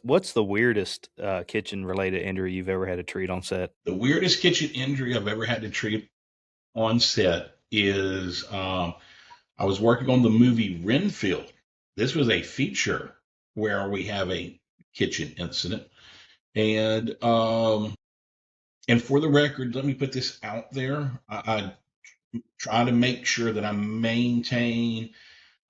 what's the weirdest kitchen related injury you've ever had to treat on set? The weirdest kitchen injury I've ever had to treat on set is I was working on the movie Renfield. This was a feature where we have a kitchen incident. And and for the record, let me put this out there. I try to make sure that I maintain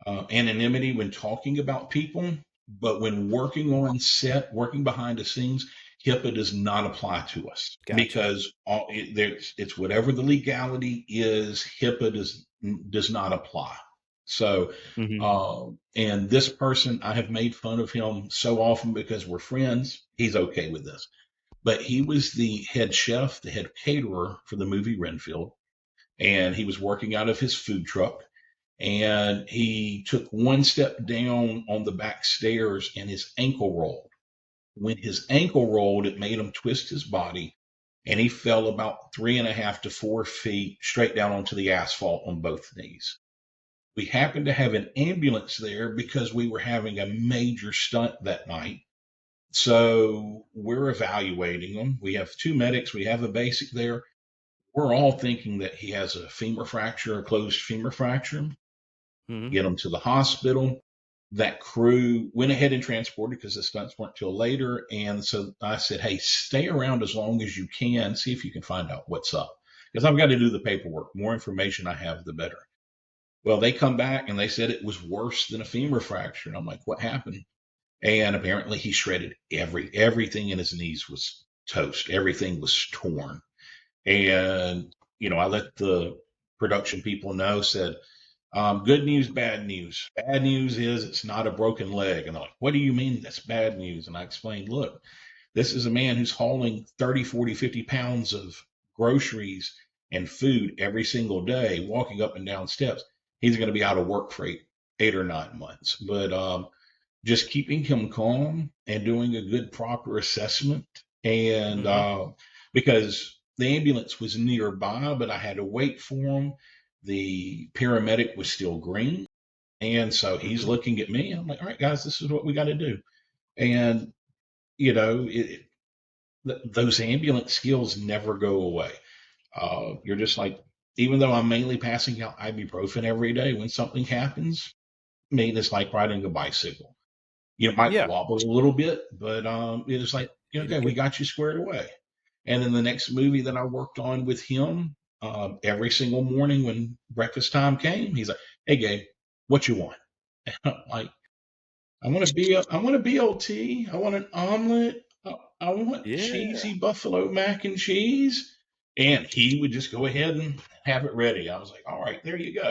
anonymity when talking about people, but when working on set, working behind the scenes, HIPAA does not apply to us Gotcha. because it's whatever the legality is. HIPAA does not apply. So, Hmm. and this person, I have made fun of him so often because we're friends. He's okay with this, but he was the head chef, the head caterer for the movie Renfield, and he was working out of his food truck, and he took one step down on the back stairs and his ankle rolled. When his ankle rolled, it made him twist his body, and he fell about 3.5 to 4 feet straight down onto the asphalt on both knees. We happened to have an ambulance there because we were having a major stunt that night. So we're evaluating him. We have two medics, we have a basic there. We're all thinking that he has a femur fracture, a closed femur fracture. Hmm. Get him to the hospital. That crew went ahead and transported because the stunts weren't till later. And so I said, hey, stay around as long as you can, see if you can find out what's up. Because I've got to do the paperwork. The more information I have, the better. Well, they come back and they said it was worse than a femur fracture. And I'm like, what happened? And apparently he shredded everything in his knees was toast. Everything was torn. And, I let the production people know, said, good news, bad news. Bad news is it's not a broken leg. And they're like, what do you mean that's bad news? And I explained, look, this is a man who's hauling 30, 40, 50 pounds of groceries and food every single day, walking up and down steps. He's going to be out of work for 8 or 9 months. But just keeping him calm and doing a good, proper assessment. And Hmm. because the ambulance was nearby, but I had to wait for him. The paramedic was still green. And so he's Hmm. looking at me. I'm like, all right, guys, this is what we got to do. And, you know, it, those ambulance skills never go away. You're just like, even though I'm mainly passing out ibuprofen every day, when something happens, I mean, it's like riding a bicycle. You might Yeah. wobble a little bit, but it's like, okay, we It- got you squared away. And then the next movie that I worked on with him, every single morning when breakfast time came, he's like, "Hey, Gabe, what you want?" And I'm like, I want a BLT. I want an omelet. I want yeah. cheesy buffalo mac and cheese." And he would just go ahead and have it ready. I was like, "All right, there you go."